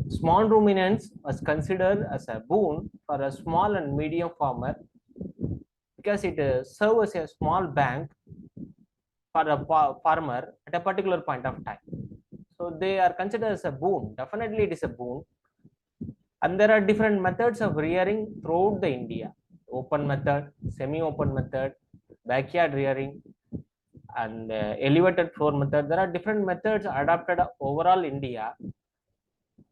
Small ruminants was considered as a boon for a small and medium farmer because it serves as a small bank for a farmer at a particular point of time. So they are considered as a boon. Definitely, it is a boon. And there are different methods of rearing throughout the India: open method, semi-open method, backyard rearing, and elevated floor method. There are different methods adopted overall India,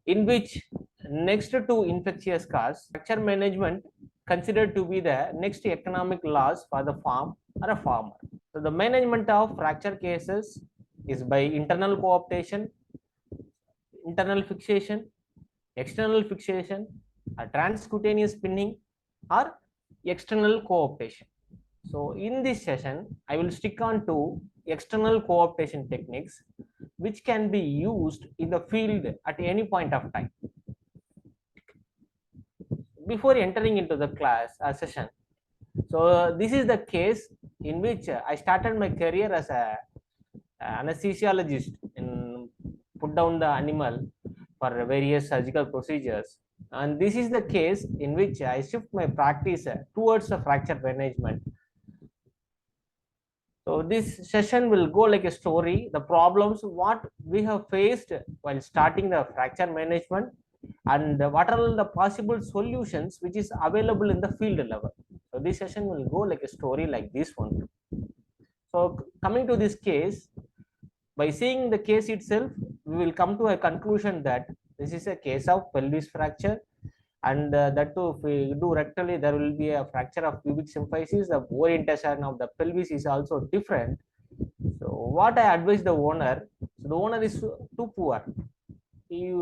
in which next to infectious cause, fracture management considered to be the next economic loss for the farm or a farmer. So the management of fracture cases is by internal cooptation, internal fixation, external fixation, a transcutaneous pinning, or external cooptation. So in this session, I will stick on to external cooptation techniques, which can be used in the field at any point of time. Before entering into the class session, so this is the case in which I started my career as a anesthesiologist and put down the animal for various surgical procedures. And this is the case in which I shift my practice towards the fracture management. So this session will go like a story, the problems what we have faced while starting the fracture management, and what are the possible solutions which is available in the field level. So this session will go like a story like this one. So coming to this case, by seeing the case itself, we will come to a conclusion that this is a case of pelvis fracture, and that too, if we do rectally, there will be a fracture of pubic symphysis. The orientation of the pelvis is also different. So what I advise the owner, so the owner is too poor. He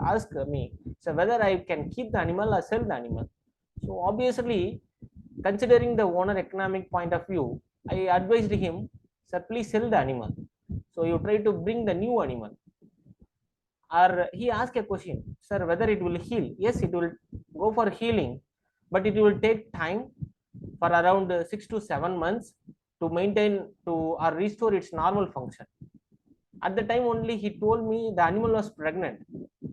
ask me, so whether I can keep the animal or sell the animal. So obviously, considering the owner economic point of view, I advised him, sir, please sell the animal. So you try to bring the new animal. Or he asked a question, sir, whether it will heal. Yes, it will go for healing, but it will take time for around 6 to 7 months to maintain to or restore its normal function. At the time only, he told me the animal was pregnant.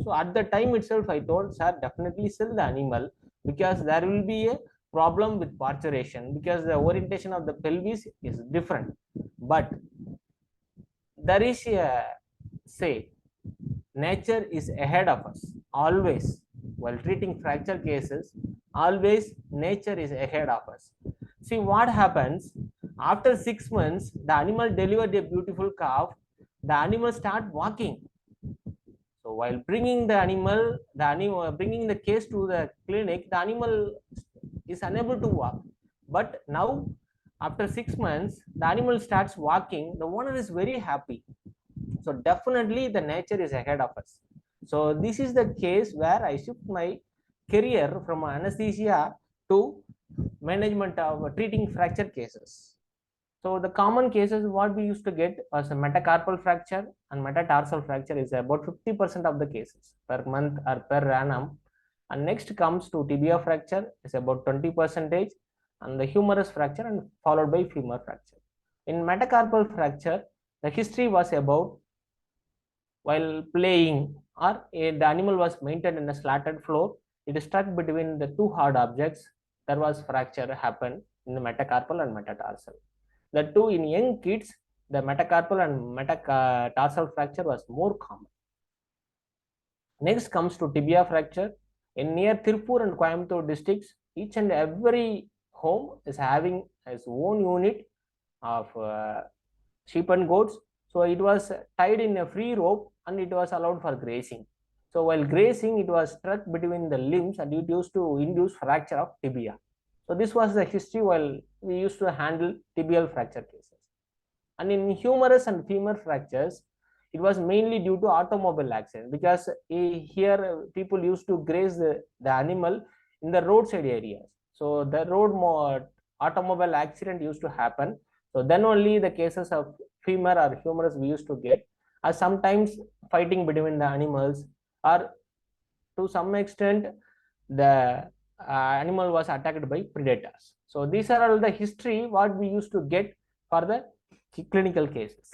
So at the time itself, I told, sir, definitely sell the animal, because there will be a problem with parturition, because the orientation of the pelvis is different. But there is a say, nature is ahead of us always. While treating fracture cases, always nature is ahead of us. See what happens after 6 months, the animal delivered a beautiful calf, the animal start walking. So while bringing the animal bringing the case to the clinic, the animal is unable to walk. But now after 6 months, the animal starts walking, the owner is very happy. So definitely the nature is ahead of us. So this is the case where I shift my career from anesthesia to management of treating fracture cases. So the common cases what we used to get was a metacarpal fracture and metatarsal fracture is about 50% of the cases per month or per annum. And next comes to tibia fracture is about 20%, and the humerus fracture and followed by femur fracture. In metacarpal fracture, the history was about while playing or the animal was maintained in a slatted floor, it is struck between the two hard objects, there was fracture happened in the metacarpal and metatarsal. The two in young kids, the metacarpal and metatarsal fracture was more common. Next comes to tibia fracture. In near Tirupur and Coimbatore districts, each and every home is having its own unit of sheep and goats. So it was tied in a free rope and it was allowed for grazing. So while grazing, it was struck between the limbs and it used to induce fracture of tibia. So this was the history while we used to handle tibial fracture cases. And in humerus and femur fractures, it was mainly due to automobile accident, because here people used to graze the animal in the roadside areas. So the automobile accident used to happen. So then only the cases of femur or humerus we used to get, or sometimes fighting between the animals, or to some extent the animal was attacked by predators. So these are all the history what we used to get for the clinical cases.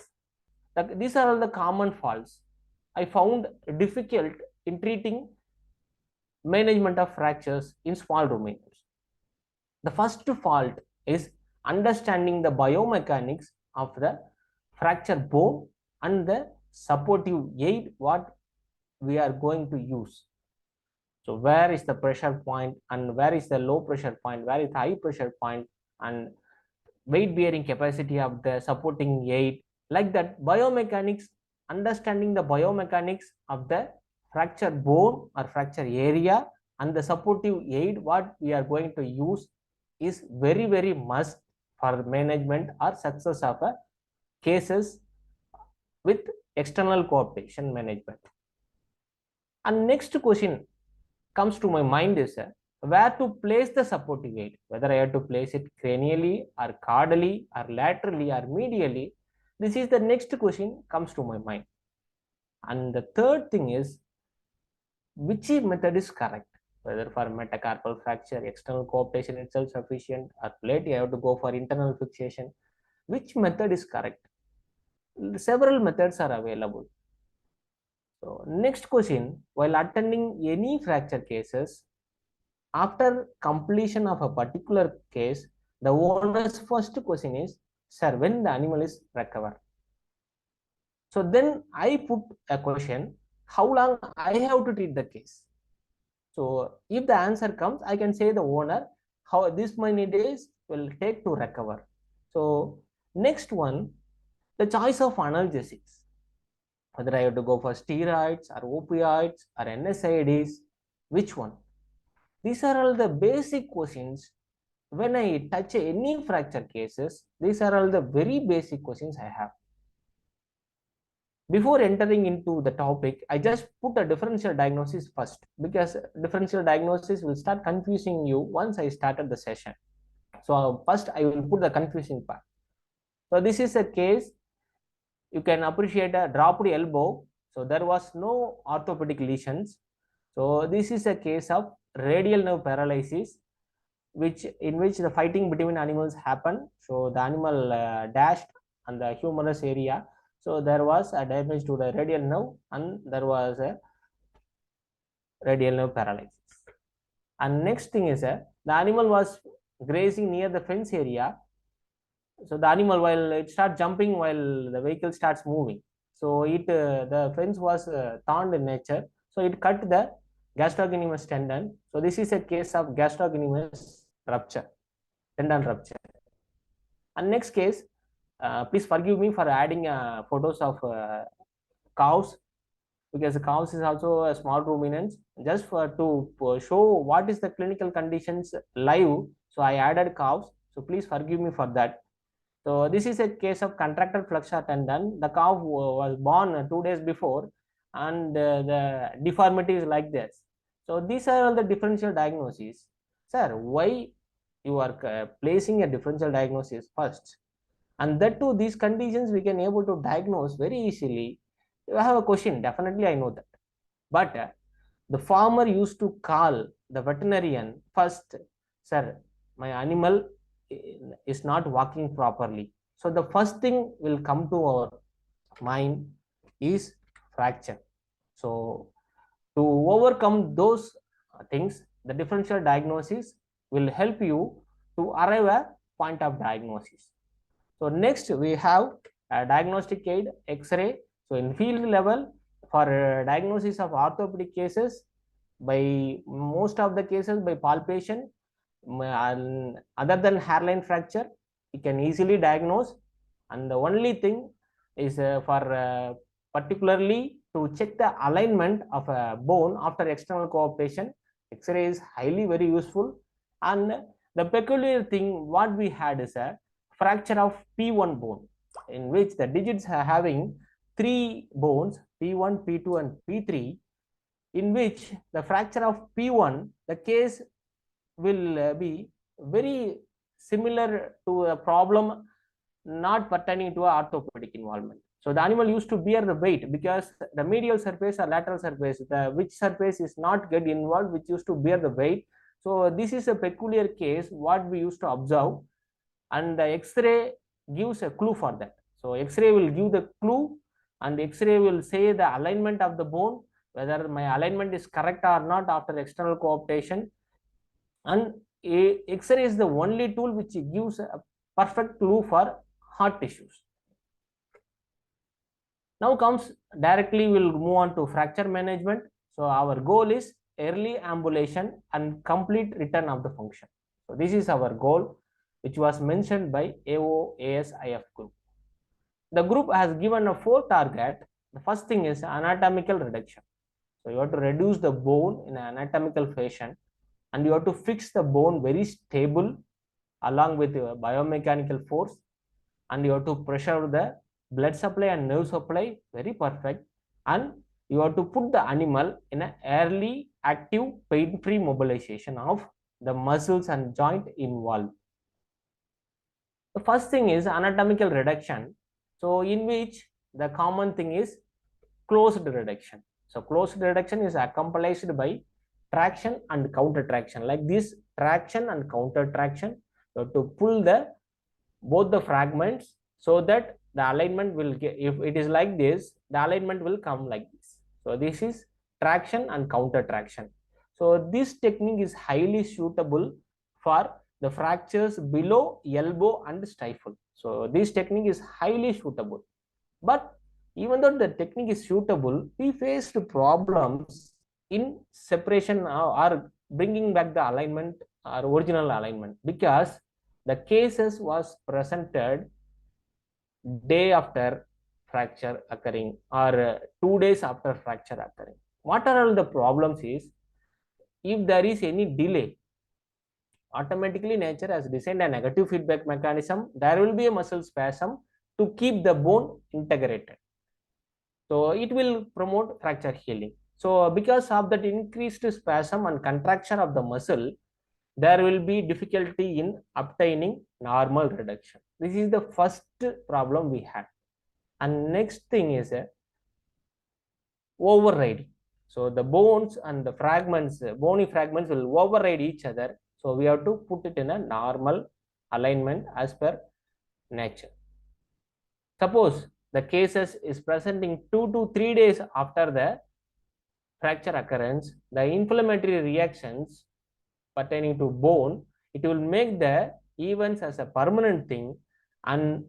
These are all the common faults. I found difficult in treating management of fractures in small ruminants. The first fault is understanding the biomechanics of the fracture bone and the supportive aid what we are going to use. So where is the pressure point and where is the low pressure point, where is the high pressure point, and weight bearing capacity of the supporting aid, like that biomechanics, understanding the biomechanics of the fracture bone or fracture area and the supportive aid what we are going to use is very must for management or success of a cases with external cooptation management. And next question comes to my mind is where to place the supportive aid, whether I have to place it cranially or caudally or laterally or medially. This is the next question comes to my mind. And the third thing is which method is correct, whether for metacarpal fracture external cooptation itself sufficient or plate you have to go for internal fixation. Which method is correct? Several methods are available. So next question, while attending any fracture cases, after completion of a particular case, the owner's first question is, sir, when the animal is recovered? So then I put a question, how long I have to treat the case? So if the answer comes, I can say the owner, how this many days will take to recover. So next one, the choice of analgesics, whether I have to go for steroids or opioids or NSAIDs, which one? These are all the basic questions. When I touch any fracture cases, these are all the very basic questions I have. Before entering into the topic, I just put a differential diagnosis first, because differential diagnosis will start confusing you once I started the session. So first I will put the confusing part. So this is a case, you can appreciate a dropped elbow. So there was no orthopedic lesions. So this is a case of radial nerve paralysis, in which the fighting between animals happened. So the animal dashed on the humerus area. So there was a damage to the radial nerve and there was a radial nerve paralysis. And next thing is the animal was grazing near the fence area. So the animal, while it starts jumping, while the vehicle starts moving, so the fence was thorned in nature. So it cut the gastrocnemius tendon. So this is a case of gastrocnemius rupture, tendon rupture. And next case, please forgive me for adding photos of cows, because the cows is also a small ruminants, just to show what is the clinical conditions live. So I added cows. So please forgive me for that. So this is a case of contracted flexor tendon. The cow was born 2 days before, and the deformity is like this. So these are all the differential diagnoses. Sir, why you are placing a differential diagnosis first? And that too, these conditions we can able to diagnose very easily. You have a question, definitely I know that. But the farmer used to call the veterinarian first, sir, my animal is not walking properly. So the first thing will come to our mind is fracture. So to overcome those things, the differential diagnosis will help you to arrive at point of diagnosis. So next we have a diagnostic aid, X-ray. So in field level, for diagnosis of orthopedic cases, by most of the cases by palpation, and other than hairline fracture, you can easily diagnose. And the only thing is for particularly to check the alignment of a bone after external cooptation, X-ray is highly very useful. And the peculiar thing what we had is a fracture of P1 bone, in which the digits are having 3 bones, P1, P2 and P3, in which the fracture of P1, the case will be very similar to a problem not pertaining to orthopedic involvement. So the animal used to bear the weight because the medial surface or lateral surface, which surface is not get involved, which used to bear the weight. So this is a peculiar case what we used to observe, and the X-ray gives a clue for that. So X-ray will give the clue, and X-ray will say the alignment of the bone, whether my alignment is correct or not after external cooptation. And X-ray is the only tool which gives a perfect clue for hard tissues. Now comes directly, we'll move on to fracture management. So our goal is early ambulation and complete return of the function. So this is our goal, which was mentioned by AOASIF group. The group has given a 4 target. The first thing is anatomical reduction. So you have to reduce the bone in an anatomical fashion, and you have to fix the bone very stable along with your biomechanical force, and you have to pressure the blood supply and nerve supply very perfect, and you have to put the animal in an early active pain-free mobilization of the muscles and joint involved. The first thing is anatomical reduction, so in which the common thing is closed reduction. So closed reduction is accomplished by traction and counter traction. Like this, traction and counter traction, you have to pull the both the fragments so that the alignment will get, if it is like this, the alignment will come like this. So this is traction and counter traction. So this technique is highly suitable for the fractures below elbow and stifle. So this technique is highly suitable. But even though the technique is suitable, we faced problems in separation or bringing back the alignment or original alignment, because the cases was presented day after fracture occurring or 2 days after fracture occurring. What are all the problems is, if there is any delay, automatically nature has designed a negative feedback mechanism. There will be a muscle spasm to keep the bone integrated. So it will promote fracture healing. So because of that increased spasm and contraction of the muscle, there will be difficulty in obtaining normal reduction. This is the first problem we had. And next thing is overriding. So the bones and the fragments, bony fragments will override each other. So we have to put it in a normal alignment as per nature. Suppose the cases is presenting 2 to 3 days after the fracture occurrence, the inflammatory reactions pertaining to bone, it will make the events as a permanent thing, and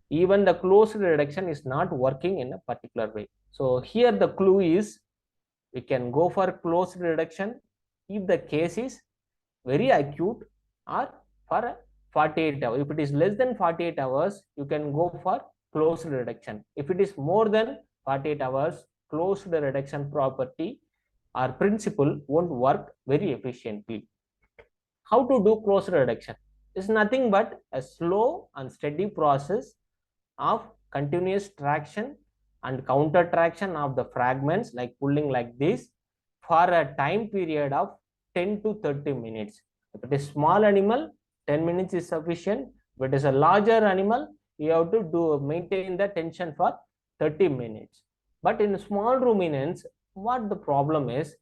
even the closed reduction is not working in a particular way. So here the clue is, we can go for closed reduction if the case is very acute, or for 48 hours. If it is less than 48 hours, you can go for closed reduction. If it is more than 48 hours, closed reduction property or principle won't work very efficiently. How to do closed reduction? It's nothing but a slow and steady process of continuous traction and counter traction of the fragments, like pulling like this, for a time period of 10 to 30 minutes. If it is small animal, 10 minutes is sufficient. If it is a larger animal, you have to maintain the tension for 30 minutes. But in small ruminants, what the problem is,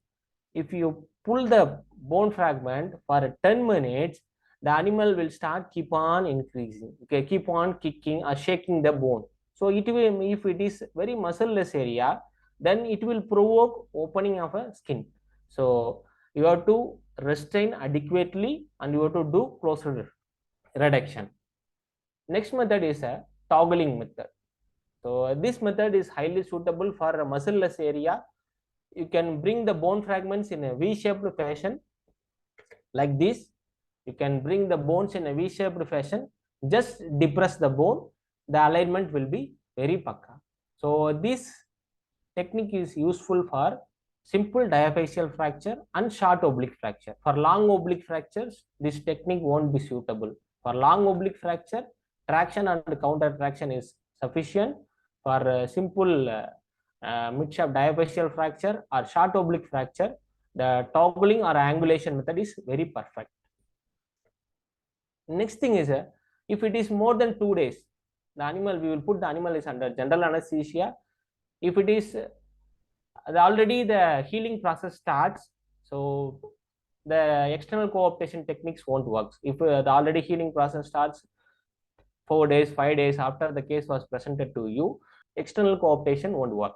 if you pull the bone fragment for 10 minutes, the animal will start keep on increasing, okay, keep on kicking or shaking the bone. So it will, if it is very muscle-less area, then it will provoke opening of a skin. So you have to restrain adequately and you have to do closed reduction. Next method is a toggling method. So this method is highly suitable for a muscle-less area. You can bring the bone fragments in a V-shaped fashion like this. You can bring the bones in a V-shaped fashion, just depress the bone, the alignment will be very pakka. So this technique is useful for simple diaphyseal fracture and short oblique fracture. For long oblique fractures, this technique won't be suitable. For long oblique fracture, traction and counter traction is sufficient. For simple mid-shaft diaphyseal fracture or short oblique fracture, the toggling or angulation method is very perfect. Next thing is, if it is more than 2 days, the animal, we will put the animal is under general anesthesia. If it is already the healing process starts, so the external cooptation techniques won't work. If the already healing process starts 4 days, 5 days after the case was presented to you, external cooptation won't work.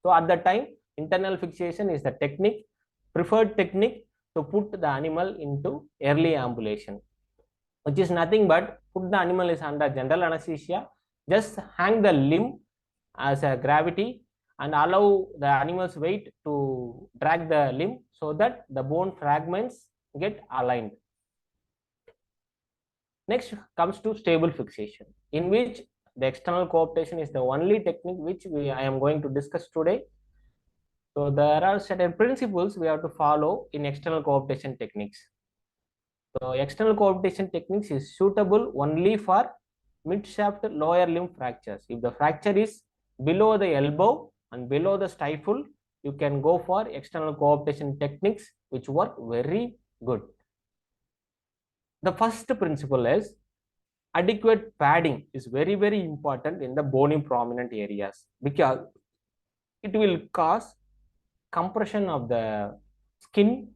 So at that time, Internal fixation is the preferred technique to put the animal into early ambulation, which is nothing but put the animal is under general anesthesia, just hang the limb as a gravity and allow the animal's weight to drag the limb so that the bone fragments get aligned. Next comes to stable fixation, in which the external cooptation is the only technique which I am going to discuss today. So there are certain principles we have to follow in external cooptation techniques. So external cooptation techniques is suitable only for mid-shaft lower limb fractures. If the fracture is below the elbow and below the stifle, you can go for external cooptation techniques which work very good. The first principle is adequate padding is very, very important in the bony prominent areas, because it will cause compression of the skin.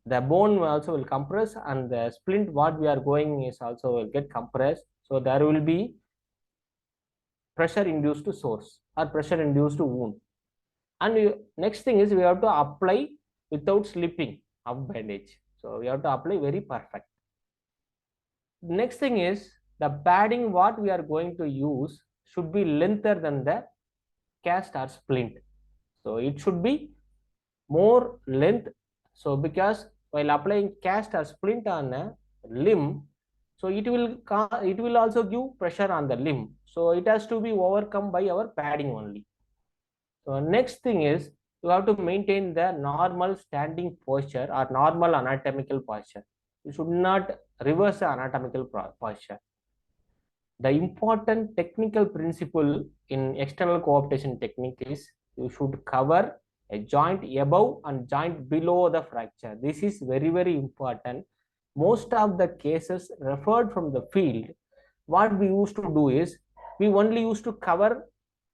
The bone also will compress, and the splint what we are going is also will get compressed. So there will be pressure induced to source or pressure induced to wound. And next thing is we have to apply without slipping of bandage. So we have to apply very perfect. Next thing is the padding what we are going to use should be lengther than the cast or splint. So it should be more length. So because while applying cast or splint on a limb, so it will also give pressure on the limb. So it has to be overcome by our padding only. So next thing is you have to maintain the normal standing posture or normal anatomical posture. You should not reverse the anatomical posture. The important technical principle in external cooptation technique is you should cover a joint above and joint below the fracture. This is very, very important. Most of the cases referred from the field, what we used to do is we only used to cover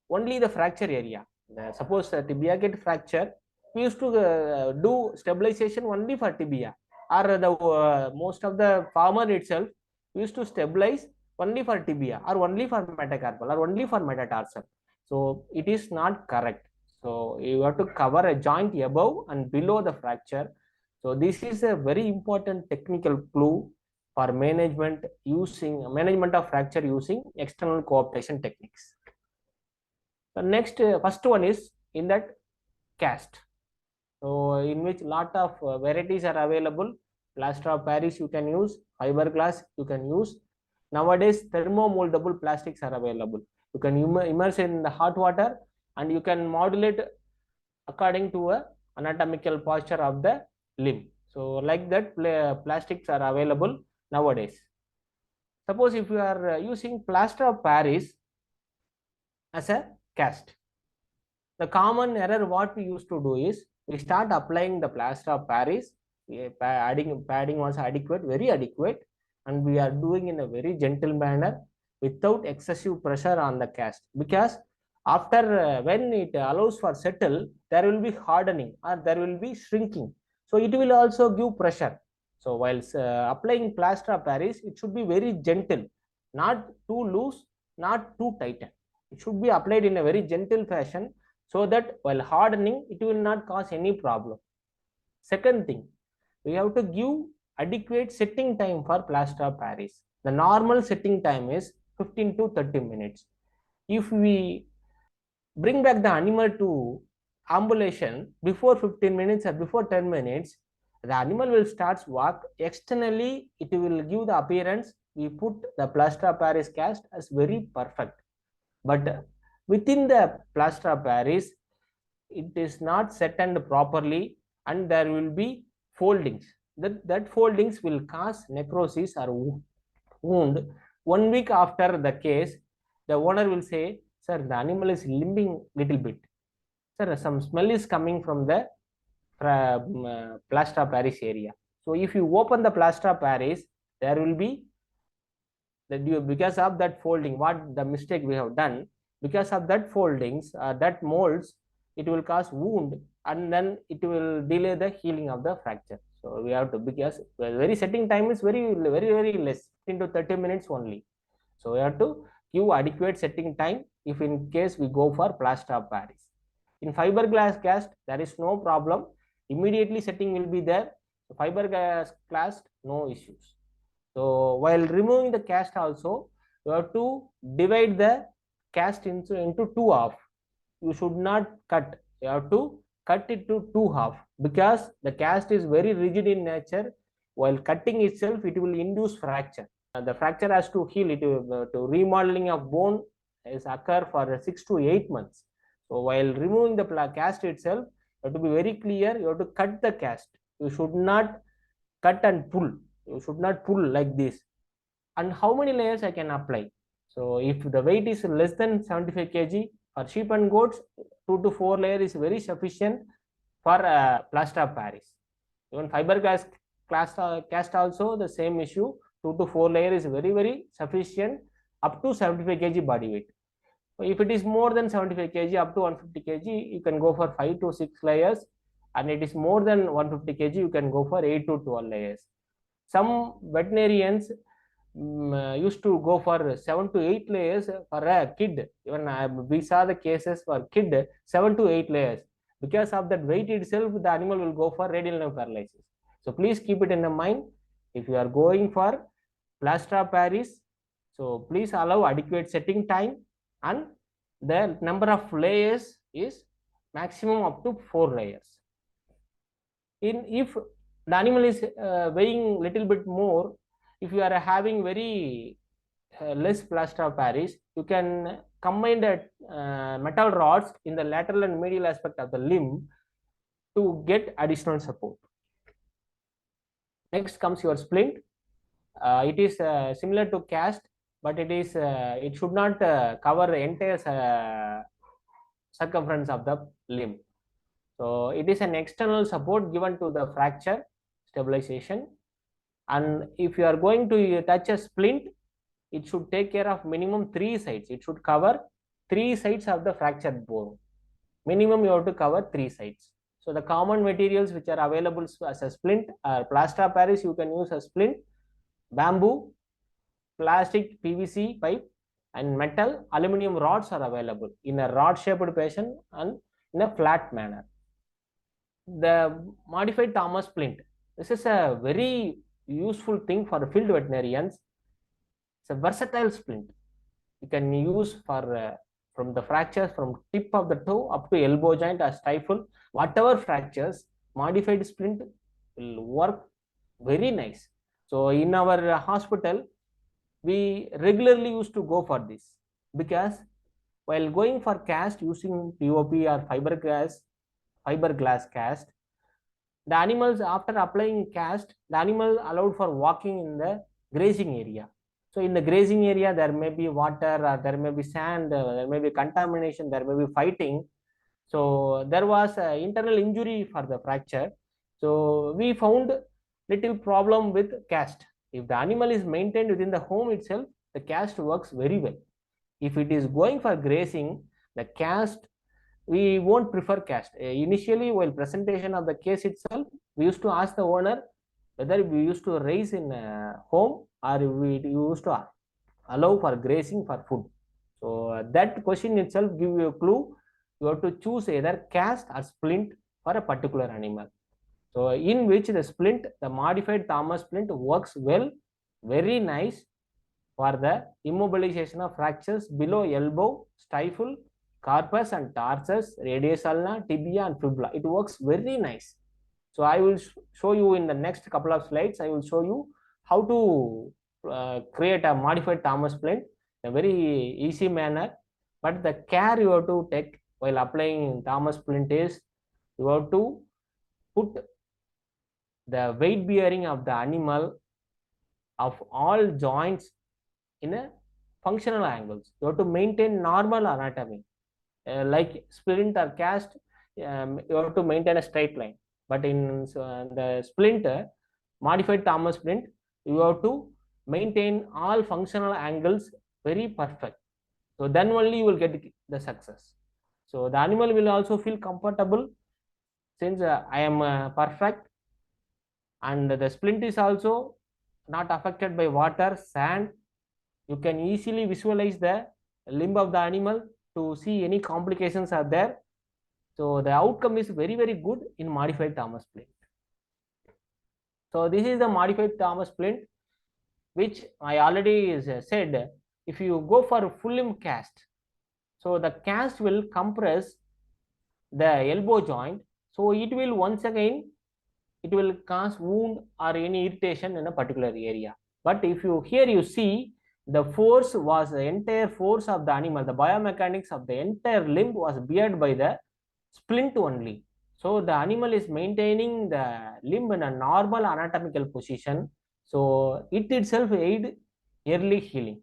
only the fracture area. Suppose the tibia get fracture, we used to do stabilization only for tibia, or the most of the farmer itself used to stabilize only for tibia or only for metacarpal or only for metatarsal. So it is not correct. So you have to cover a joint above and below the fracture. So this is a very important technical clue for management of fracture using external cooptation techniques. The next first one is in that cast. So in which lot of varieties are available. Plaster of Paris you can use, fiberglass you can use. Nowadays thermomoldable plastics are available. You can immerse in the hot water and you can modulate according to a anatomical posture of the limb. So like that plastics are available nowadays. Suppose if you are using plaster of Paris as a cast, the common error what we used to do is we start applying the plaster of Paris, padding was adequate, very adequate, and we are doing in a very gentle manner without excessive pressure on the cast, because after when it allows for settle, there will be hardening or there will be shrinking. So it will also give pressure. So while applying plaster of Paris, it should be very gentle, not too loose, not too tight. It should be applied in a very gentle fashion so that while hardening, it will not cause any problem. Second thing, we have to give adequate setting time for plaster of Paris. The normal setting time is 15 to 30 minutes. If we bring back the animal to ambulation before 15 minutes or before 10 minutes, the animal will start walk. Externally, it will give the appearance we put the plaster of Paris cast as very perfect. But within the plaster of Paris, it is not settled properly and there will be foldings. That foldings will cause necrosis or wound. 1 week after the case, the owner will say, sir, the animal is limping little bit. Sir, some smell is coming from the plaster of Paris area. So if you open the plaster of Paris, there will be because of that folding, what the mistake we have done, because of that foldings, that molds, it will cause wound and then it will delay the healing of the fracture. So we have to, because very setting time is very less, 15 to 30 minutes only. So we have to give adequate setting time if in case we go for plaster of Paris. In fiberglass cast, there is no problem. Immediately setting will be there. Fiberglass cast, no issues. So while removing the cast also, you have to divide the cast into two half. You should not cut. You have to cut it to two half, because the cast is very rigid in nature. While cutting itself, it will induce fracture. The fracture has to heal. It to remodeling of bone is occur for 6 to 8 months. So while removing the cast itself, you have to be very clear. You have to cut the cast. You should not cut and pull. You should not pull like this. And how many layers I can apply? So if the weight is less than 75 kg, for sheep and goats, 2 to 4 layer is very sufficient for plaster of Paris. Even fiberglass cast also the same issue. 2 to 4 layer is very sufficient up to 75 kg body weight. If it is more than 75 kg up to 150 kg, you can go for 5 to 6 layers, and it is more than 150 kg, you can go for 8 to 12 layers. Some veterinarians used to go for 7 to 8 layers for a kid. Even we saw the cases for kid 7 to 8 layers. Because of that weight itself, the animal will go for radial nerve paralysis. So please keep it in the mind. If you are going for plaster of Paris, so please allow adequate setting time, and the number of layers is maximum up to 4 layers. If the animal is weighing little bit more, if you are having very less plaster of Paris, you can combine the metal rods in the lateral and medial aspect of the limb to get additional support. Next comes your splint. It is similar to cast, but it should not cover the entire circumference of the limb. So it is an external support given to the fracture stabilization. And if you are going to touch a splint, it should take care of minimum 3 sides. It should cover 3 sides of the fractured bone. Minimum you have to cover 3 sides. So the common materials which are available as a splint are plaster of Paris. You can use a splint, bamboo, plastic, PVC pipe, and metal. Aluminum rods are available in a rod shaped fashion and in a flat manner. The modified Thomas splint. This is a very useful thing for field veterinarians. It's a versatile splint. You can use for from the fractures from tip of the toe up to elbow joint or stifle, whatever fractures, modified splint will work very nice. So in our hospital, we regularly used to go for this, because while going for cast using POP or fiberglass cast, the animals, after applying cast, the animal allowed for walking in the grazing area. So in the grazing area, there may be water, or there may be sand, there may be contamination, there may be fighting. So there was internal injury for the fracture. So we found little problem with cast. If the animal is maintained within the home itself, the cast works very well. If it is going for grazing, the cast, we won't prefer cast. Initially, while presentation of the case itself, we used to ask the owner whether we used to raise in home, or we used to allow for grazing for food. So that question itself give you a clue. You have to choose either cast or splint for a particular animal. So in which the splint, the modified Thomas splint works well, very nice for the immobilization of fractures below elbow, stifle, carpus and tarsus, radius ulna, tibia and fibula. It works very nice. So I will show you in the next couple of slides. I will show you how to create a modified Thomas splint in a very easy manner. But the care you have to take while applying Thomas splint is, you have to put the weight bearing of the animal of all joints in a functional angles. You have to maintain normal anatomy. Like splint or cast, you have to maintain a straight line. But in the splinter, modified Thomas splint, you have to maintain all functional angles very perfect. So then only you will get the success. So the animal will also feel comfortable, since I am perfect, and the splint is also not affected by water, sand. You can easily visualize the limb of the animal to see any complications are there. So the outcome is very, very good in modified Thomas splint. So this is the modified Thomas splint, which I already said. If you go for a full limb cast, so the cast will compress the elbow joint. So it will once again, it will cause wound or any irritation in a particular area. But if you here you see, the force was the entire force of the animal, the biomechanics of the entire limb was beared by the splint only. So the animal is maintaining the limb in a normal anatomical position. So it itself aid early healing.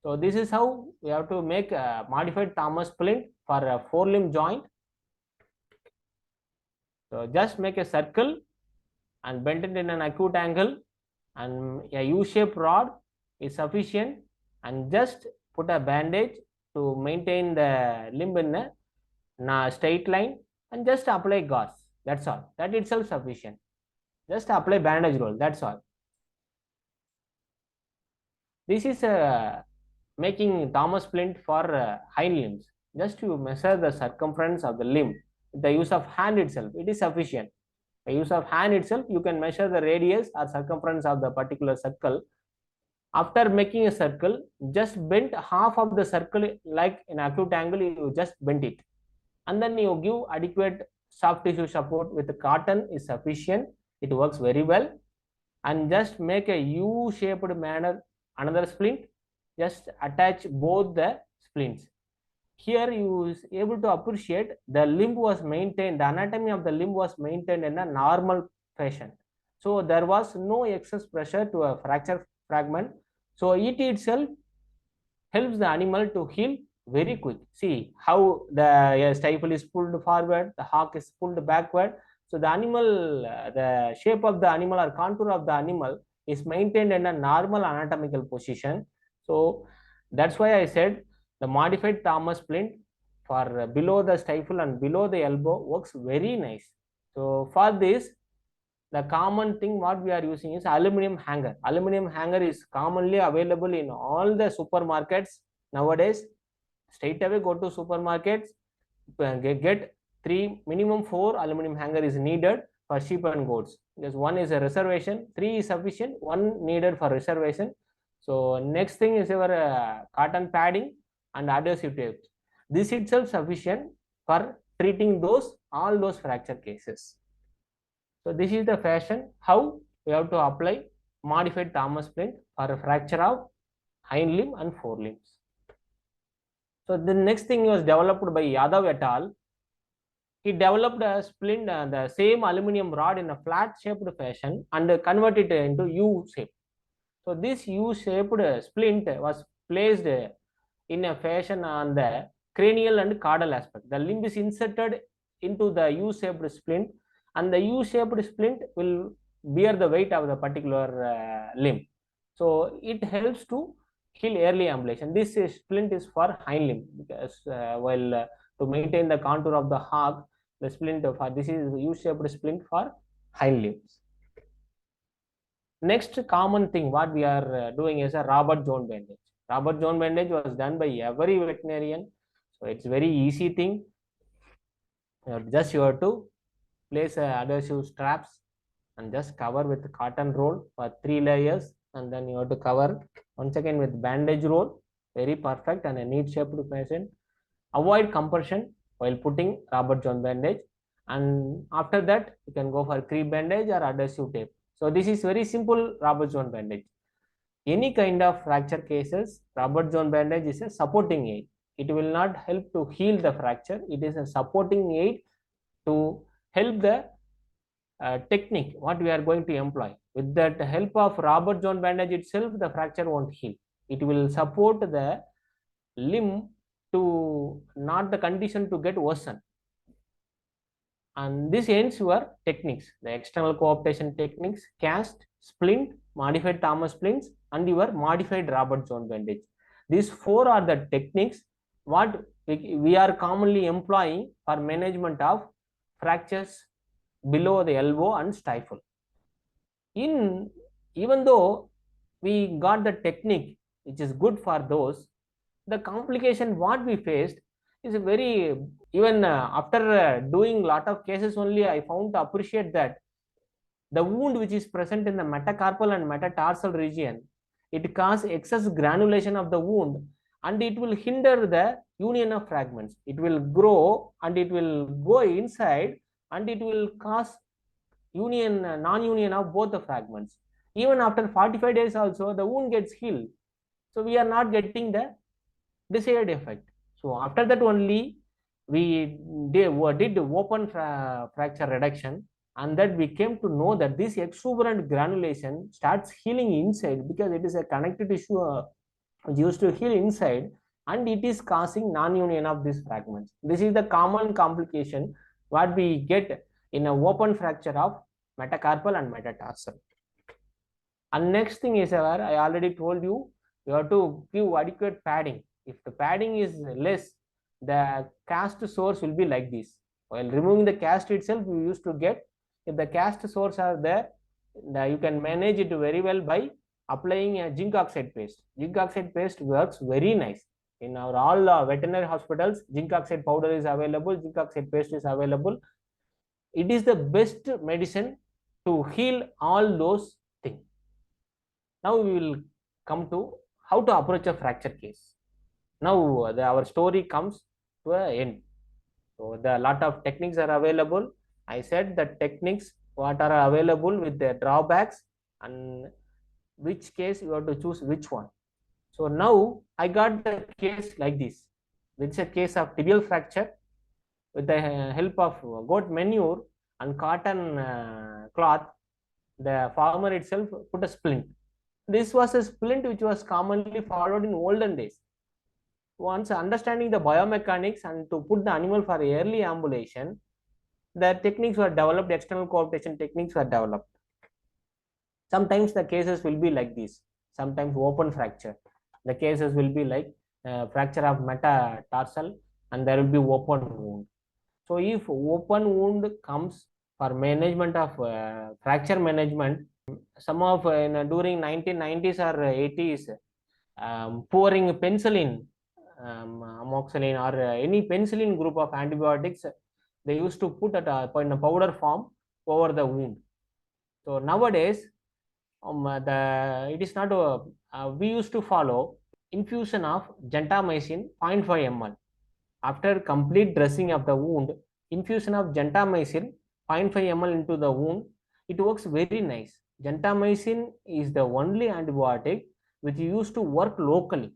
So this is how we have to make a modified Thomas splint for a 4-limb joint. So just make a circle and bend it in an acute angle, and a U-shaped rod is sufficient, and just put a bandage to maintain the limb in a straight line, and just apply gauze. That's all. That itself sufficient. Just apply bandage roll. That's all. This is making Thomas splint for hind limbs. Just to measure the circumference of the limb with the use of hand itself, it is sufficient. By use of hand itself, you can measure the radius or circumference of the particular circle. After making a circle, just bend half of the circle like an acute angle, you just bend it. And then you give adequate soft tissue support with the cotton is sufficient. It works very well. And just make a U-shaped manner, another splint. Just attach both the splints. Here you is able to appreciate the limb was maintained, the anatomy of the limb was maintained in a normal fashion. So there was no excess pressure to a fracture fragment. So it itself helps the animal to heal very quick. See how the stifle is pulled forward, the hock is pulled backward. So the animal, the shape of the animal or contour of the animal is maintained in a normal anatomical position. So that's why I said the modified Thomas splint for below the stifle and below the elbow works very nice. So for this, the common thing what we are using is aluminum hanger. Aluminum hanger is commonly available in all the supermarkets nowadays. Straight away go to supermarkets, get 3, minimum 4 aluminum hanger is needed for sheep and goats. Because 1 is a reservation, 3 is sufficient, 1 needed for reservation. So next thing is your cotton padding and adhesive tape. This itself sufficient for treating all those fracture cases. So this is the fashion how we have to apply modified Thomas splint for a fracture of hind limb and forelimbs. So the next thing was developed by Yadav et al. He developed a splint, the same aluminum rod in a flat shaped fashion and converted it into U shape. So this U-shaped splint was placed in a fashion on the cranial and caudal aspect. The limb is inserted into the U-shaped splint, and the U-shaped splint will bear the weight of the particular limb. So it helps to heal early ambulation. This splint is for hind limb, because while to maintain the contour of the hock, the splint for this is U-shaped splint for hind limbs. Next common thing what we are doing is a Robert Jones bandage. Robert Jones bandage was done by every veterinarian. So it's very easy thing. Just you have to place adhesive straps and just cover with cotton roll for 3 layers, and then you have to cover once again with bandage roll. Very perfect and a neat shaped fashion. Avoid compression while putting Robert Jones bandage, and after that you can go for crepe bandage or adhesive tape. So this is very simple Robert Jones bandage. Any kind of fracture cases, Robert Jones bandage is a supporting aid. It will not help to heal the fracture. It is a supporting aid to help the technique what we are going to employ. With that help of Robert Jones bandage itself, the fracture won't heal. It will support the limb to not the condition to get worsen. And this ends your techniques, the external cooptation techniques, cast, splint, modified Thomas splints, and your modified Robert Jones bandage. These 4 are the techniques what we are commonly employing for management of fractures below the elbow and stifle. Even though we got the technique which is good for those, the complication what we faced is very Even after doing lot of cases only, I found to appreciate that the wound which is present in the metacarpal and metatarsal region, it causes excess granulation of the wound, and it will hinder the union of fragments. It will grow and it will go inside, and it will cause union, non-union of both the fragments. Even after 45 days also, the wound gets healed. So we are not getting the desired effect. So after that only, we did open fracture reduction, and that we came to know that this exuberant granulation starts healing inside, because it is a connective tissue which used to heal inside, and it is causing non-union of these fragments. This is the common complication what we get in an open fracture of metacarpal and metatarsal. And next thing is, I already told you, you have to give adequate padding. If the padding is less, the cast source will be like this. While removing the cast itself, you used to get, if the cast source are there, you can manage it very well by applying a zinc oxide paste. Zinc oxide paste works very nice. In our all veterinary hospitals, zinc oxide powder is available, zinc oxide paste is available. It is the best medicine to heal all those things. Now we will come to how to approach a fracture case. Now our story comes to an end. So the lot of techniques are available. I said the techniques what are available with their drawbacks, and which case you have to choose which one. So now I got the case like this. It's a case of tibial fracture. With the help of goat manure and cotton cloth, the farmer itself put a splint. This was a splint which was commonly followed in olden days. Once understanding the biomechanics and to put the animal for early ambulation, the techniques were developed, external cooptation techniques were developed. Sometimes the cases will be like this, sometimes open fracture. The cases will be like fracture of metatarsal, and there will be open wound. So if open wound comes for management of fracture management, some of during 1990s or 80s, pouring penicillin, amoxicillin, or any penicillin group of antibiotics, they used to put it in a powder form over the wound. So nowadays, it is not we used to follow infusion of gentamicin 0.5 ml. After complete dressing of the wound, infusion of gentamicin 0.5 ml into the wound, it works very nice. Gentamicin is the only antibiotic which used to work locally.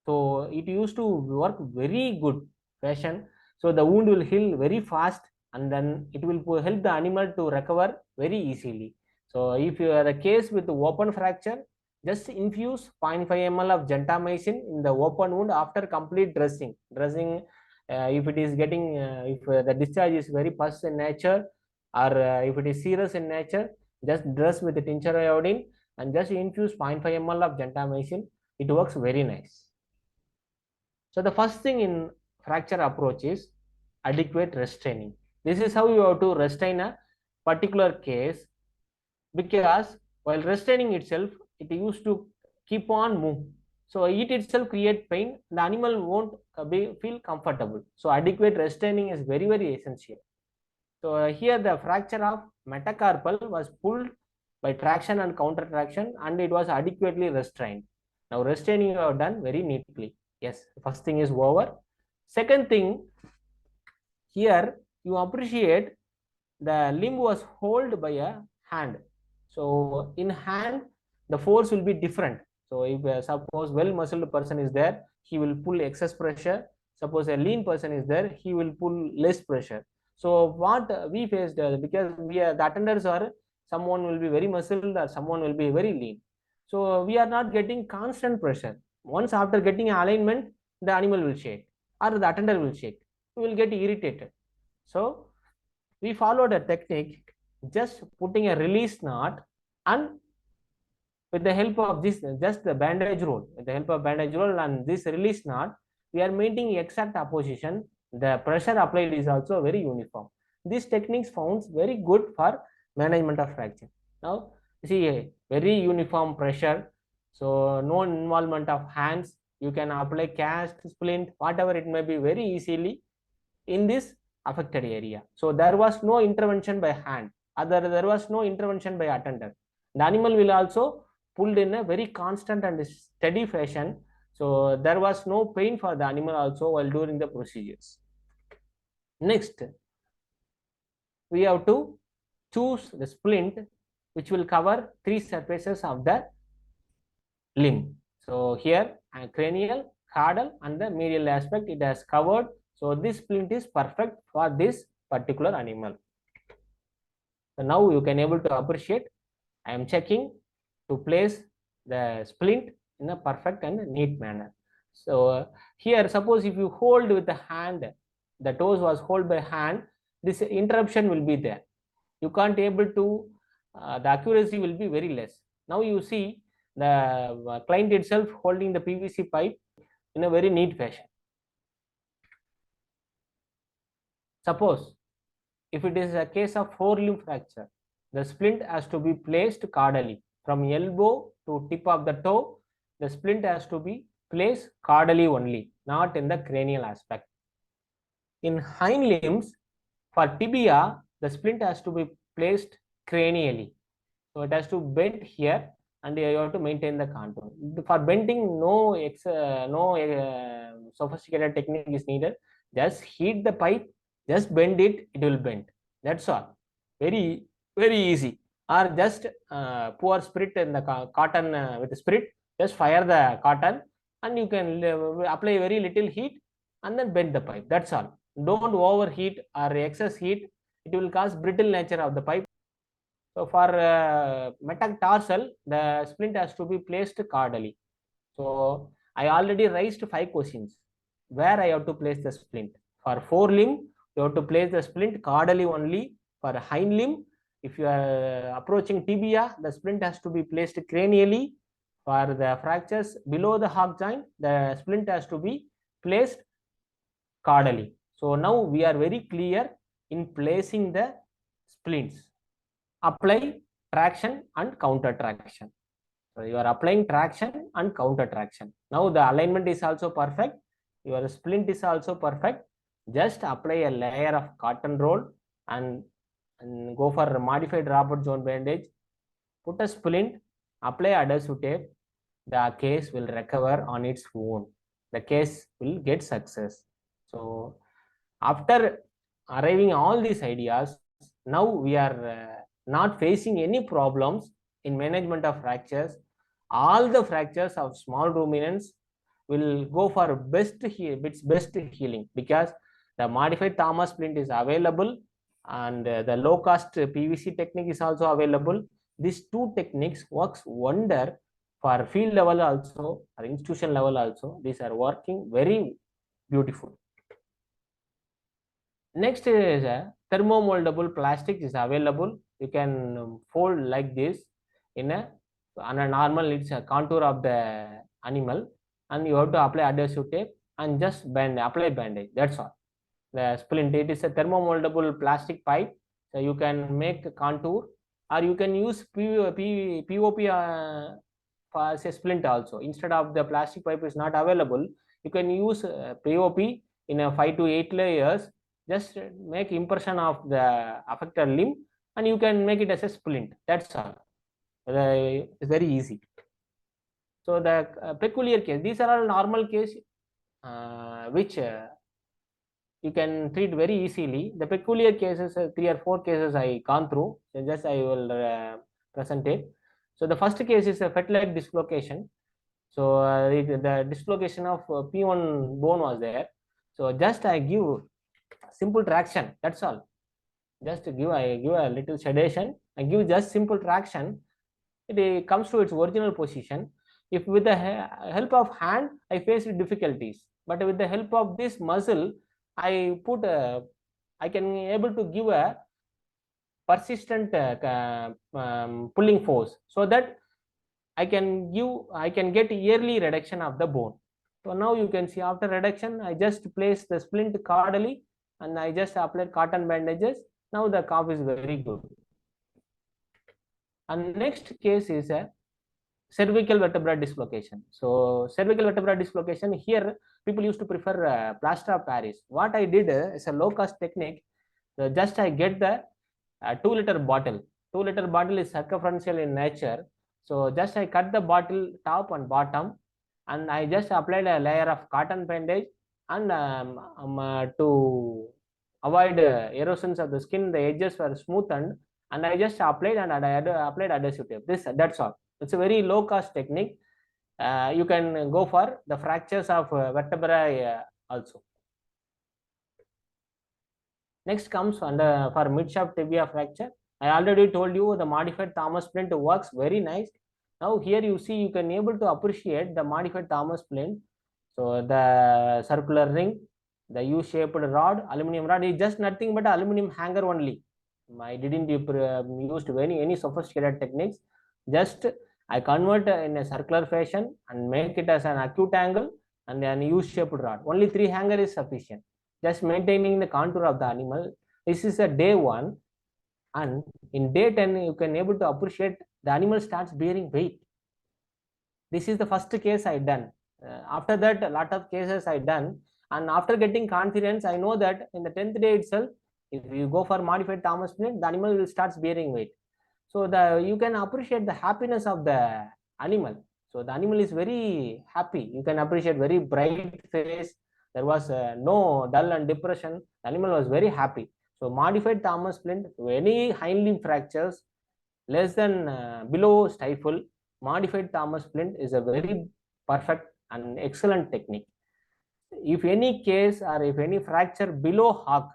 So it used to work very good fashion. So the wound will heal very fast, and then it will help the animal to recover very easily. So if you are a case with open fracture, just infuse 0.5 ml of gentamicin in the open wound after complete dressing. If it is getting, if the discharge is very pus in nature, or if it is serous in nature, just dress with the tincture iodine and just infuse 0.5 ml of gentamicin. It works very nice. So the first thing in fracture approach is adequate restraining. This is how you have to restrain a particular case, because while restraining itself, it used to keep on move. So it itself create pain. The animal won't feel comfortable. So adequate restraining is very, very essential. So here the fracture of metacarpal was pulled by traction and counter traction, and it was adequately restrained. Now restraining you have done very neatly. Yes, first thing is over. Second thing, here you appreciate the limb was held by a hand. So in hand, the force will be different. So if suppose well-muscled person is there, he will pull excess pressure. Suppose a lean person is there, he will pull less pressure. So what we faced, because the attenders are, someone will be very muscled or someone will be very lean. So we are not getting constant pressure. Once after getting alignment, the animal will shake or the attender will shake. We will get irritated. So we followed a technique, just putting a release knot, and with the help of this, just the bandage roll, with the help of bandage roll and this release knot, we are maintaining exact opposition. The pressure applied is also very uniform. These techniques found very good for management of fracture. Now, see a very uniform pressure, so no involvement of hands. You can apply cast, splint, whatever it may be very easily. in this affected area. So there was no intervention by hand, there was no intervention by attendant. The animal will also pulled in a very constant and steady fashion. So there was no pain for the animal also while doing the procedures. Next, we have to choose the splint which will cover 3 surfaces of the limb. So here cranial, caudal and the medial aspect it has covered. So this splint is perfect for this particular animal. So now you can able to appreciate. I am checking to place the splint in a perfect and neat manner. So here suppose if you hold with the hand, the toes was hold by hand, this interruption will be there. You can't able to the accuracy will be very less. Now you see the client itself holding the PVC pipe in a very neat fashion. Suppose if it is a case of forelimb fracture, the splint has to be placed caudally from elbow to tip of the toe. The splint has to be placed caudally only, not in the cranial aspect. In hind limbs, for tibia, the splint has to be placed cranially. So it has to bend here and you have to maintain the contour. For bending, no sophisticated technique is needed. Just heat the pipe, just bend it, it will bend. That's all. Very, very easy. Or just pour spirit in the cotton with spirit, just fire the cotton and you can apply very little heat and then bend the pipe. That's all. Don't overheat or excess heat. It will cause brittle nature of the pipe. So for metatarsal, the splint has to be placed caudally. So I already raised 5 questions where I have to place the splint. For forelimb, you have to place the splint caudally only. For hind limb, if you are approaching tibia, the splint has to be placed cranially. For the fractures below the hock joint, the splint has to be placed caudally. So now we are very clear in placing the splints. Apply traction and counter traction. So you are applying traction and counter traction. Now the alignment is also perfect. Your splint is also perfect. Just apply a layer of cotton roll and go for a modified Robert zone bandage. Put a splint, apply adhesive tape. The case will recover on its own. The case will get success. So after arriving all these ideas, now we are not facing any problems in management of fractures. All the fractures of small ruminants will go for best healing because the modified Thomas splint is available and the low cost PVC technique is also available. These two techniques works wonder for field level also or institution level also. These are working very beautiful. Next is a thermomoldable plastic is available. You can fold like this in a on a normal it's a contour of the animal and you have to apply adhesive tape and just apply bandage. That's all. The splint, it is a thermomoldable plastic pipe. So you can make a contour or you can use POP as a splint also. Instead of the plastic pipe is not available, you can use POP in a 5 to 8 layers. Just make impression of the affected limb and you can make it as a splint. That's all. It's very easy. So the peculiar case, these are all normal case which you can treat very easily. The peculiar cases, 3 or 4 cases I gone through. So just I will present it. So the first case is a fet-like dislocation. So the dislocation of P1 bone was there. So just I give simple traction. That's all. Just I give a little sedation. I give just simple traction. It comes to its original position. If with the help of hand, I faced difficulties. But with the help of this muscle, I can able to give a persistent pulling force so that I can get yearly reduction of the bone. So now you can see after reduction, I just place the splint caudally and I just applied cotton bandages. Now the cough is very good. And next case is a cervical vertebra dislocation. So cervical vertebra dislocation, here people used to prefer plaster of Paris. What I did is a low cost technique. Just I get the 2-liter bottle. 2-liter bottle is circumferential in nature. So just I cut the bottle top and bottom, and I just applied a layer of cotton bandage, and to avoid erosions of the skin, the edges were smoothened, and I just applied, and I applied adhesive tape. That's all. It's a very low cost technique. You can go for the fractures of vertebrae also. Next comes under for midshaft tibia fracture. I already told you the modified Thomas splint works very nice. Now here you see, you can able to appreciate the modified Thomas splint. So the circular ring, the U-shaped rod, aluminum rod is just nothing but aluminum hanger only. I didn't use any sophisticated techniques. Just I convert in a circular fashion and make it as an acute angle and then U-shaped rod. Only 3 hanger is sufficient. Just maintaining the contour of the animal. This is a day 1, and in day 10 you can able to appreciate the animal starts bearing weight. This is the first case I done. After that, a lot of cases I done, and after getting confidence, I know that in the 10th day itself, if you go for modified Thomas splint, the animal will start bearing weight. So you can appreciate the happiness of the animal. So the animal is very happy. You can appreciate very bright face. There was no dull and depression. The animal was very happy. So modified Thomas splint, any hind limb fractures less than below stifle, modified Thomas splint is a very perfect and excellent technique. If any case or if any fracture below hock,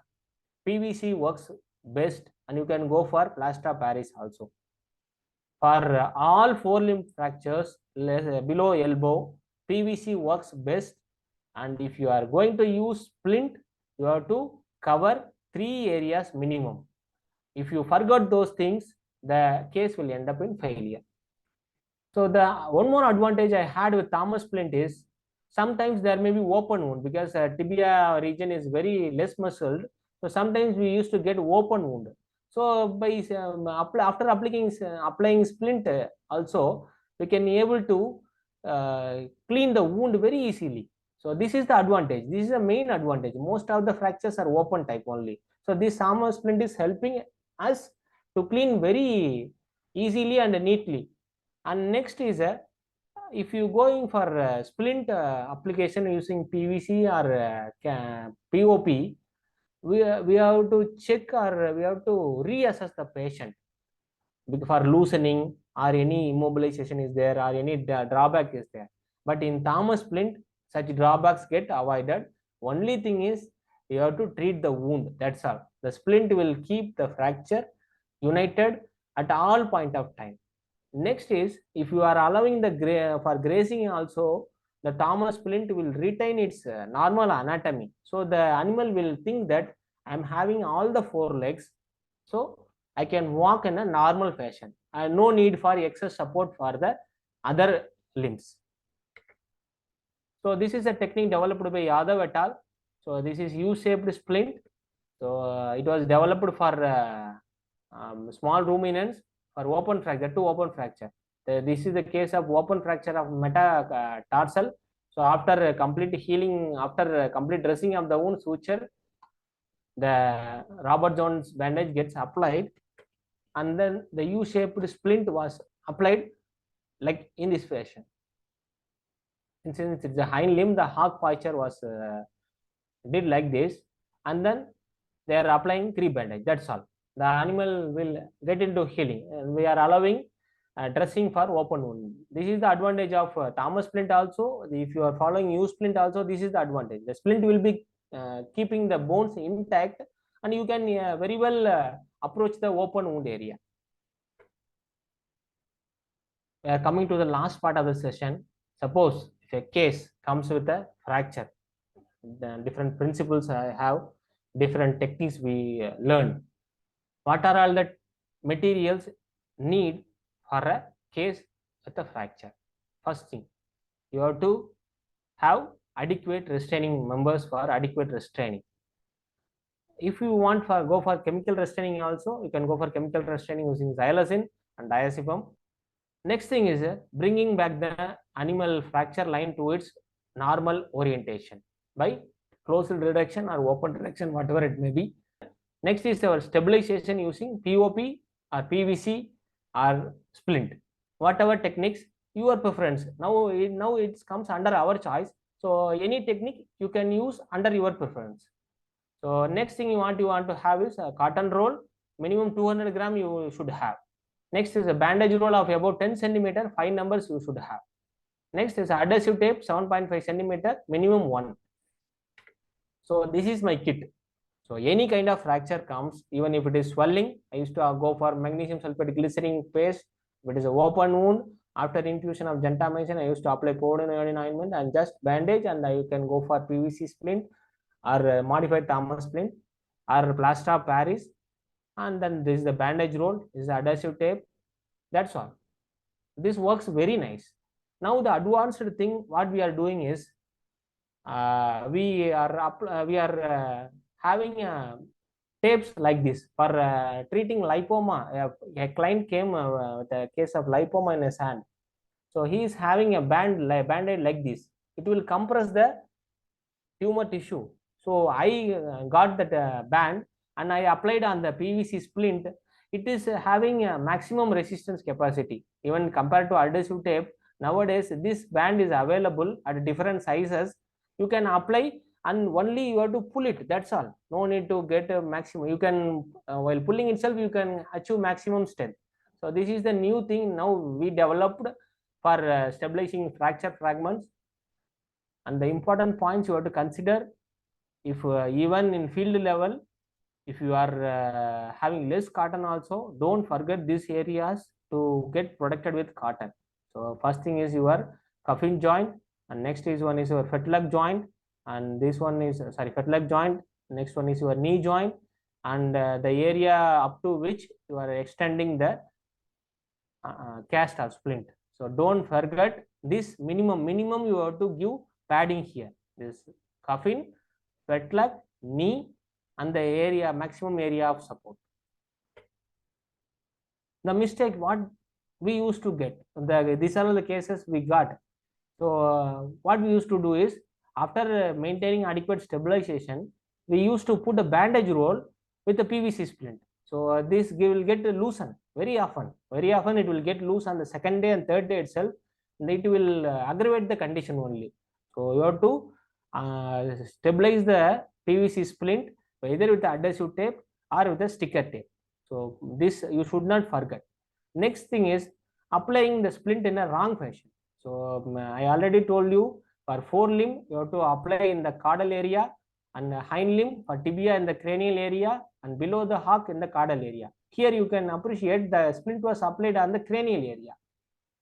PVC works best, and you can go for plaster of Paris also. For all 4 limb fractures below elbow, PVC works best. And if you are going to use splint, you have to cover 3 areas minimum. If you forgot those things, the case will end up in failure. So the one more advantage I had with Thomas splint is sometimes there may be open wound, because tibia region is very less muscled. So sometimes we used to get open wound. So by after applying splint also, we can be able to clean the wound very easily. So this is the advantage. This is the main advantage. Most of the fractures are open type only. So this Thomas splint is helping us to clean very easily and neatly. And next is if you going for splint application using PVC or POP, we have to check, or we have to reassess the patient for loosening, or any immobilization is there, or any drawback is there. But in Thomas splint, such drawbacks get avoided. Only thing is you have to treat the wound. That's all. The splint will keep the fracture united at all point of time. Next is, if you are allowing the for grazing also, the Thomas splint will retain its normal anatomy. So the animal will think that I'm having all the 4 legs, so I can walk in a normal fashion. No need for excess support for the other limbs. So this is a technique developed by Yadav et al. So this is U-shaped splint. So it was developed for small ruminants for open fracture, to open fracture. This is the case of open fracture of metatarsal. So after complete healing, after complete dressing of the wound, suture, the Robert Jones bandage gets applied, and then the U-shaped splint was applied like in this fashion. Since it's a hind limb, the hock posture was did like this, and then they are applying 3 bandage. That's all. The animal will get into healing, and we are allowing dressing for open wound. This is the advantage of Thomas splint also. If you are following U splint also, this is the advantage. The splint will be keeping the bones intact, and you can very well approach the open wound area. We are coming to the last part of the session. Suppose if a case comes with a fracture, the different principles I have, different techniques we learn. What are all the materials need for a case with a fracture? First thing, you have to have adequate restraining members for adequate restraining. If you want for go for chemical restraining also, you can go for chemical restraining using xylazine and diazepam. Next thing is bringing back the animal fracture line to its normal orientation by closed reduction or open reduction, whatever it may be. Next is our stabilization using POP or PVC or splint, whatever techniques your preference. Now it comes under our choice. So any technique you can use under your preference. So next thing you want to have is a cotton roll, minimum 200 gram you should have. Next is a bandage roll of about 10 centimeter, 5 numbers you should have. Next is adhesive tape 7.5 centimeter, minimum 1. So this is my kit. So any kind of fracture comes, even if it is swelling, I used to go for magnesium sulfate glycerin paste. If it is an open wound, after infusion of gentamicin, I used to apply powder ointment and just bandage, and you can go for PVC splint or modified Thomas splint or plaster of Paris. And then this is the bandage roll, this is the adhesive tape. That's all. This works very nice. Now the advanced thing what we are doing is we are having tapes like this for treating lipoma. A client came with a case of lipoma in his hand. So he is having a band-aid like this. It will compress the tumor tissue. So I got that band and I applied on the PVC splint. It is having a maximum resistance capacity. Even compared to adhesive tape, nowadays this band is available at different sizes. You can apply and only you have to pull it. That's all. No need to get a maximum. You can while pulling itself, you can achieve maximum strength. So this is the new thing now we developed for stabilizing fracture fragments. And the important points you have to consider, if even in field level, if you are having less cotton also, don't forget these areas to get protected with cotton. So first thing is your coffin joint, and next is one is your fetlock joint, and this one is fetlock joint. Next one is your knee joint, and the area up to which you are extending the cast or splint. So don't forget this minimum you have to give padding here. This coffin, fetlock, knee, and the area maximum area of support. The mistake what we used to get, these are the cases we got. So what we used to do is, after maintaining adequate stabilization, we used to put a bandage roll with the PVC splint. So this will get loosened very often. Very often it will get loose on the second day and third day itself, and it will aggravate the condition only. So you have to stabilize the PVC splint either with the adhesive tape or with the sticker tape. So this you should not forget. Next thing is applying the splint in a wrong fashion. So I already told you, for forelimb you have to apply in the caudal area, and hind limb for tibia in the cranial area, and below the hock in the caudal area. Here you can appreciate the splint was applied on the cranial area.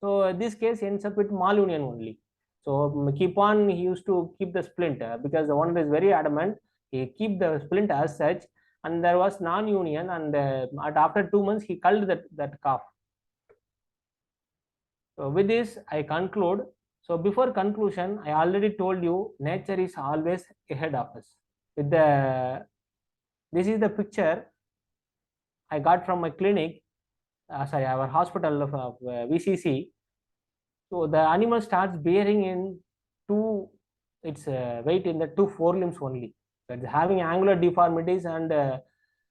So this case ends up with malunion only. So keep on, he used to keep the splint because the owner is very adamant. He keep the splint as such, and there was non-union, and after 2 months he culled that calf. So with this I conclude. So before conclusion, I already told you nature is always ahead of us. With this is the picture I got from my clinic, our hospital of VCC. So the animal starts bearing in its weight in the 2 forelimbs only. So it's having angular deformities and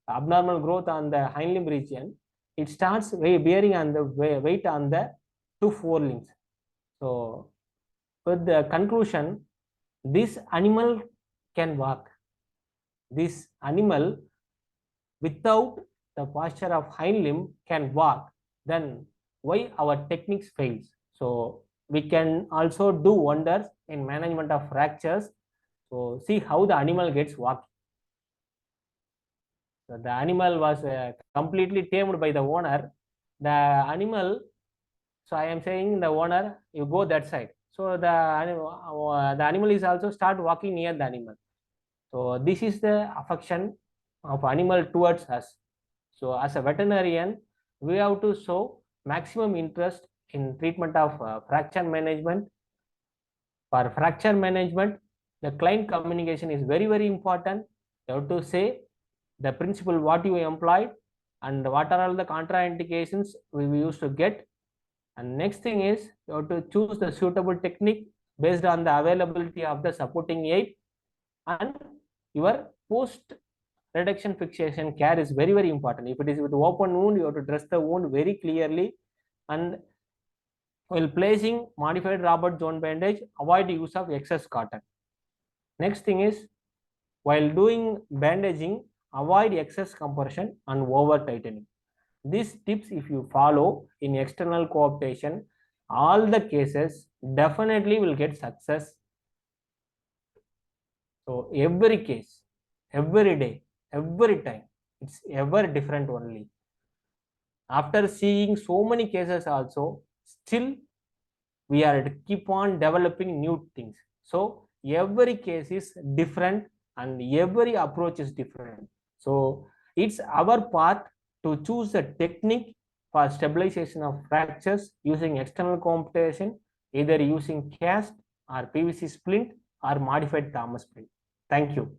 abnormal growth on the hind limb region. It starts bearing on the weight on the 2 forelimbs. So with the conclusion, this animal can walk. This animal without the posture of hind limb can walk. Then why our techniques fails? So we can also do wonders in management of fractures. So see how the animal gets walking. So the animal was completely tamed by the owner. The animal, so I am saying the owner, you go that side. So the animal is also start walking near the animal. So this is the affection of animal towards us. So as a veterinarian, we have to show maximum interest in treatment of fracture management. For fracture management, the client communication is very, very important. You have to say the principle what you employed and what are all the contraindications we used to get. And next thing is you have to choose the suitable technique based on the availability of the supporting aid, and your post reduction fixation care is very, very important. If it is with open wound, you have to dress the wound very clearly, and while placing modified Robert zone bandage, avoid use of excess cotton. Next thing is, while doing bandaging, avoid excess compression and over tightening. These tips, if you follow in external cooptation, all the cases definitely will get success. So every case, every day, every time, it's ever different only. After seeing so many cases also, still we are to keep on developing new things. So every case is different and every approach is different. So it's our part to choose a technique for stabilization of fractures using external computation, either using cast or PVC splint or modified Thomas splint. Thank you.